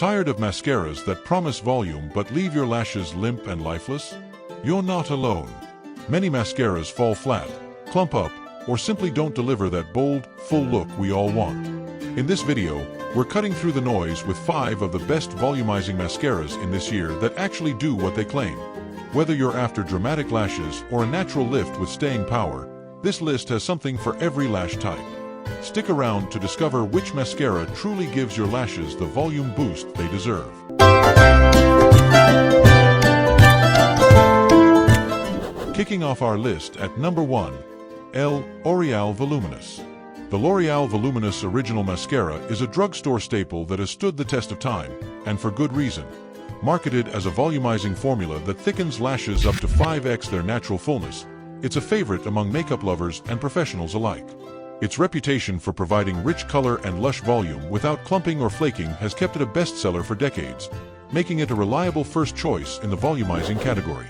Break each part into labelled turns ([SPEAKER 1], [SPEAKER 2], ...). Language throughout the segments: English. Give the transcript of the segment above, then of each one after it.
[SPEAKER 1] Tired of mascaras that promise volume but leave your lashes limp and lifeless? You're not alone. Many mascaras fall flat, clump up, or simply don't deliver that bold, full look we all want. In this video, we're cutting through the noise with 5 of the best volumizing mascaras in this year that actually do what they claim. Whether you're after dramatic lashes or a natural lift with staying power, this list has something for every lash type. Stick around to discover which mascara truly gives your lashes the volume boost they deserve. Kicking off our list at number 1, L'Oréal Voluminous. The L'Oréal Voluminous Original Mascara is a drugstore staple that has stood the test of time, and for good reason. Marketed as a volumizing formula that thickens lashes up to 5x their natural fullness, it's a favorite among makeup lovers and professionals alike. Its reputation for providing rich color and lush volume without clumping or flaking has kept it a bestseller for decades, making it a reliable first choice in the volumizing category.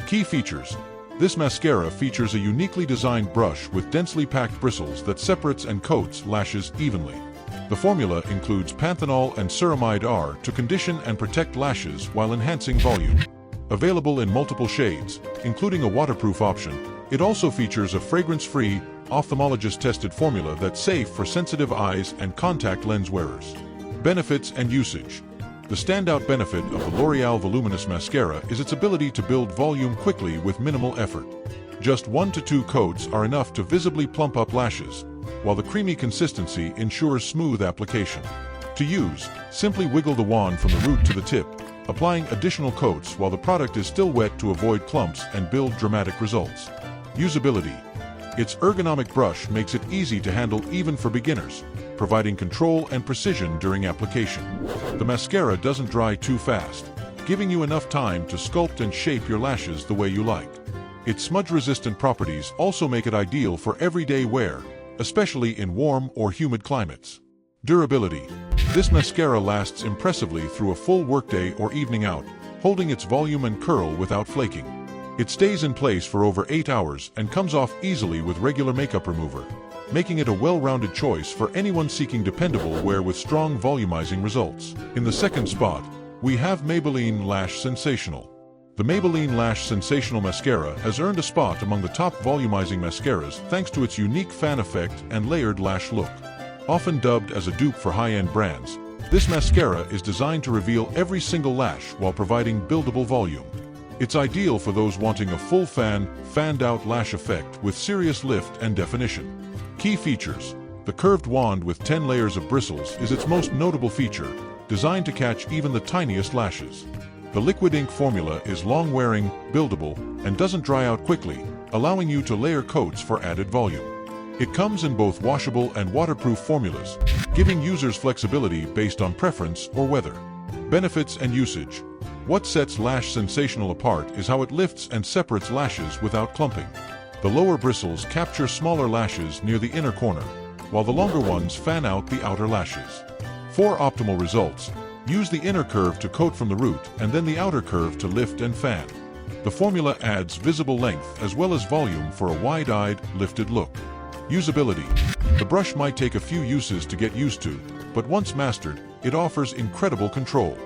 [SPEAKER 1] Key features. This mascara features a uniquely designed brush with densely packed bristles that separates and coats lashes evenly. The formula includes panthenol and ceramide R to condition and protect lashes while enhancing volume. Available in multiple shades, including a waterproof option, it also features a fragrance-free, ophthalmologist-tested formula that's safe for sensitive eyes and contact lens wearers. Benefits and usage. The standout benefit of the L'Oréal Voluminous Mascara is its ability to build volume quickly with minimal effort. Just 1 to 2 coats are enough to visibly plump up lashes, while the creamy consistency ensures smooth application. To use, simply wiggle the wand from the root to the tip, applying additional coats while the product is still wet to avoid clumps and build dramatic results. Usability. Its ergonomic brush makes it easy to handle even for beginners, providing control and precision during application. The mascara doesn't dry too fast, giving you enough time to sculpt and shape your lashes the way you like. Its smudge-resistant properties also make it ideal for everyday wear, especially in warm or humid climates. Durability. This mascara lasts impressively through a full workday or evening out, holding its volume and curl without flaking. It stays in place for over 8 hours and comes off easily with regular makeup remover, making it a well-rounded choice for anyone seeking dependable wear with strong volumizing results. In the second spot, we have Maybelline Lash Sensational. The Maybelline Lash Sensational Mascara has earned a spot among the top volumizing mascaras thanks to its unique fan effect and layered lash look. Often dubbed as a dupe for high-end brands, this mascara is designed to reveal every single lash while providing buildable volume. It's ideal for those wanting a full fanned-out lash effect with serious lift and definition. Key features. The curved wand with 10 layers of bristles is its most notable feature, designed to catch even the tiniest lashes. The liquid ink formula is long-wearing, buildable, and doesn't dry out quickly, allowing you to layer coats for added volume. It comes in both washable and waterproof formulas, giving users flexibility based on preference or weather. Benefits and usage. What sets Lash Sensational apart is how it lifts and separates lashes without clumping. The lower bristles capture smaller lashes near the inner corner, while the longer ones fan out the outer lashes. For optimal results, use the inner curve to coat from the root and then the outer curve to lift and fan. The formula adds visible length as well as volume for a wide-eyed, lifted look. Usability. The brush might take a few uses to get used to, but once mastered, it offers incredible control.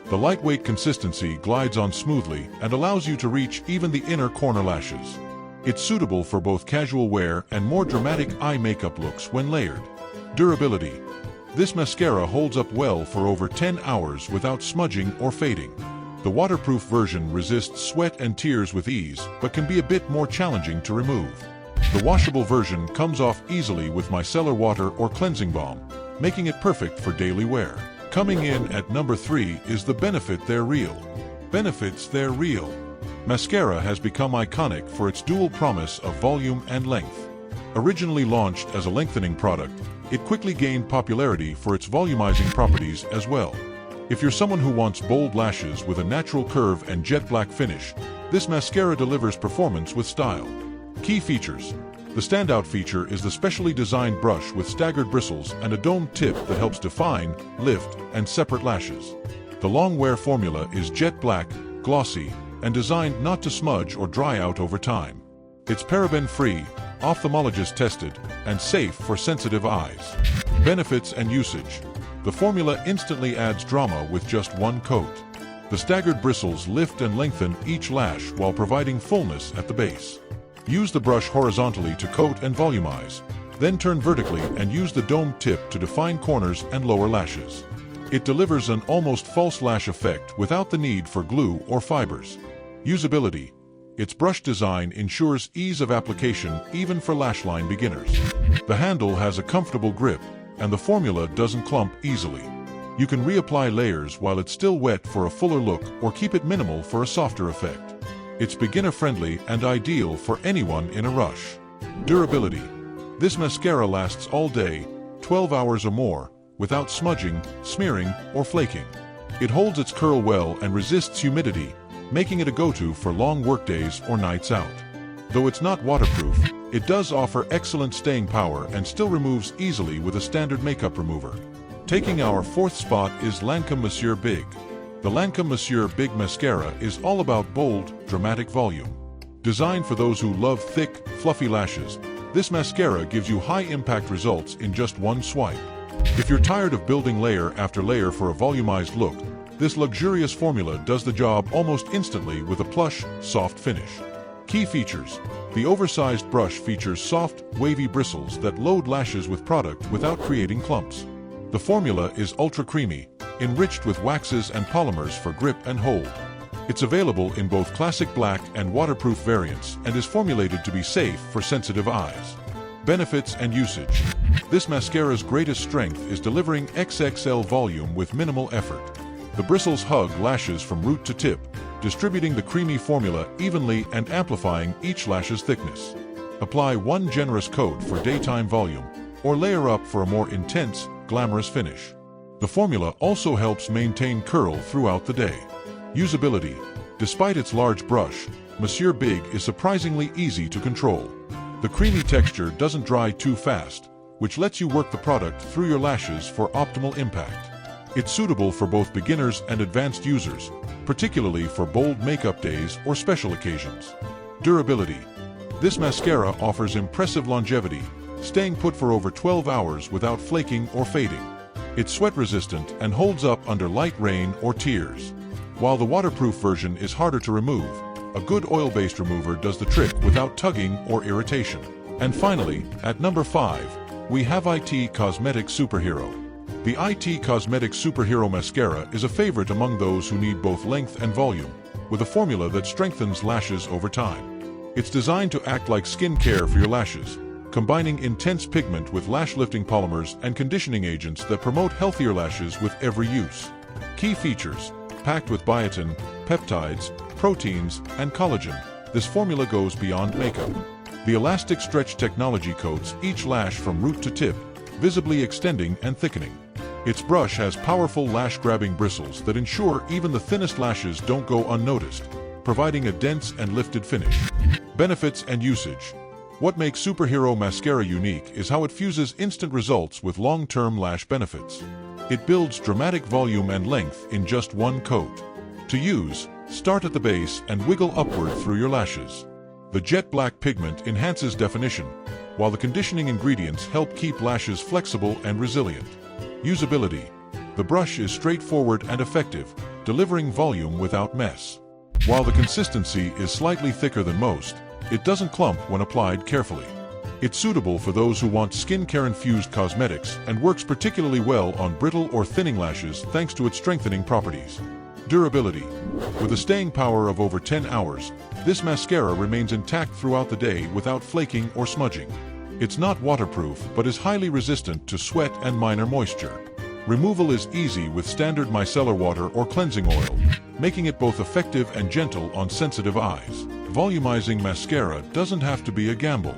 [SPEAKER 1] The lightweight consistency glides on smoothly and allows you to reach even the inner corner lashes. It's suitable for both casual wear and more dramatic eye makeup looks when layered. Durability. This mascara holds up well for over 10 hours without smudging or fading. The waterproof version resists sweat and tears with ease, but can be a bit more challenging to remove. The washable version comes off easily with micellar water or cleansing balm, making it perfect for daily wear. Coming in at number 3 is the Benefit They're Real. Benefits They're Real. Mascara has become iconic for its dual promise of volume and length. Originally launched as a lengthening product, it quickly gained popularity for its volumizing properties as well. If you're someone who wants bold lashes with a natural curve and jet black finish, this mascara delivers performance with style. Key features. The standout feature is the specially designed brush with staggered bristles and a domed tip that helps define, lift, and separate lashes. The long wear formula is jet black, glossy, and designed not to smudge or dry out over time. It's paraben-free, ophthalmologist tested, and safe for sensitive eyes. Benefits and usage. The formula instantly adds drama with just one coat. The staggered bristles lift and lengthen each lash while providing fullness at the base. Use the brush horizontally to coat and volumize, then turn vertically and use the domed tip to define corners and lower lashes. It delivers an almost false lash effect without the need for glue or fibers. Usability. Its brush design ensures ease of application even for lash line beginners. The handle has a comfortable grip, and the formula doesn't clump easily. You can reapply layers while it's still wet for a fuller look or keep it minimal for a softer effect. It's beginner-friendly and ideal for anyone in a rush. Durability. This mascara lasts all day, 12 hours or more, without smudging, smearing, or flaking. It holds its curl well and resists humidity, making it a go-to for long workdays or nights out. Though it's not waterproof, it does offer excellent staying power and still removes easily with a standard makeup remover. Taking our fourth spot is Lancôme Monsieur Big. The Lancôme Monsieur Big mascara is all about bold, dramatic volume. Designed for those who love thick, fluffy lashes, this mascara gives you high-impact results in just one swipe. If you're tired of building layer after layer for a volumized look, this luxurious formula does the job almost instantly with a plush, soft finish. Key features. The oversized brush features soft, wavy bristles that load lashes with product without creating clumps. The formula is ultra creamy, enriched with waxes and polymers for grip and hold. It's available in both classic black and waterproof variants and is formulated to be safe for sensitive eyes. Benefits and usage. This mascara's greatest strength is delivering XXL volume with minimal effort. The bristles hug lashes from root to tip, distributing the creamy formula evenly and amplifying each lash's thickness. Apply one generous coat for daytime volume, or layer up for a more intense, glamorous finish. The formula also helps maintain curl throughout the day. Usability. Despite its large brush, Monsieur Big is surprisingly easy to control. The creamy texture doesn't dry too fast, which lets you work the product through your lashes for optimal impact. It's suitable for both beginners and advanced users, particularly for bold makeup days or special occasions. Durability. This mascara offers impressive longevity, staying put for over 12 hours without flaking or fading. It's sweat-resistant and holds up under light rain or tears. While the waterproof version is harder to remove, a good oil-based remover does the trick without tugging or irritation. And finally, at number 5, we have IT Cosmetic Superhero. The IT Cosmetic Superhero Mascara is a favorite among those who need both length and volume, with a formula that strengthens lashes over time. It's designed to act like skin care for your lashes, combining intense pigment with lash-lifting polymers and conditioning agents that promote healthier lashes with every use. Key features. Packed with biotin, peptides, proteins, and collagen, this formula goes beyond makeup. The elastic stretch technology coats each lash from root to tip, visibly extending and thickening. Its brush has powerful lash-grabbing bristles that ensure even the thinnest lashes don't go unnoticed, providing a dense and lifted finish. Benefits and usage. What makes Superhero Mascara unique is how it fuses instant results with long-term lash benefits. It builds dramatic volume and length in just one coat. To use, start at the base and wiggle upward through your lashes. The jet black pigment enhances definition, while the conditioning ingredients help keep lashes flexible and resilient. Usability. The brush is straightforward and effective, delivering volume without mess. While the consistency is slightly thicker than most, it doesn't clump when applied carefully. It's suitable for those who want skincare-infused cosmetics and works particularly well on brittle or thinning lashes thanks to its strengthening properties. Durability. With a staying power of over 10 hours, this mascara remains intact throughout the day without flaking or smudging. It's not waterproof but is highly resistant to sweat and minor moisture. Removal is easy with standard micellar water or cleansing oil, making it both effective and gentle on sensitive eyes. Volumizing mascara doesn't have to be a gamble.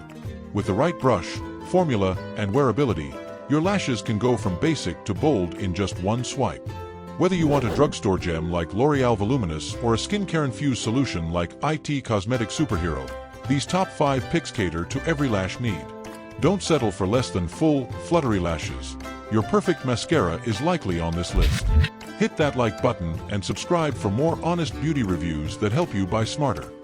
[SPEAKER 1] With the right brush, formula, and wearability, your lashes can go from basic to bold in just one swipe. Whether you want a drugstore gem like L'Oreal Voluminous or a skincare-infused solution like IT Cosmetic Superhero, these top 5 picks cater to every lash need. Don't settle for less than full, fluttery lashes. Your perfect mascara is likely on this list. Hit that like button and subscribe for more honest beauty reviews that help you buy smarter.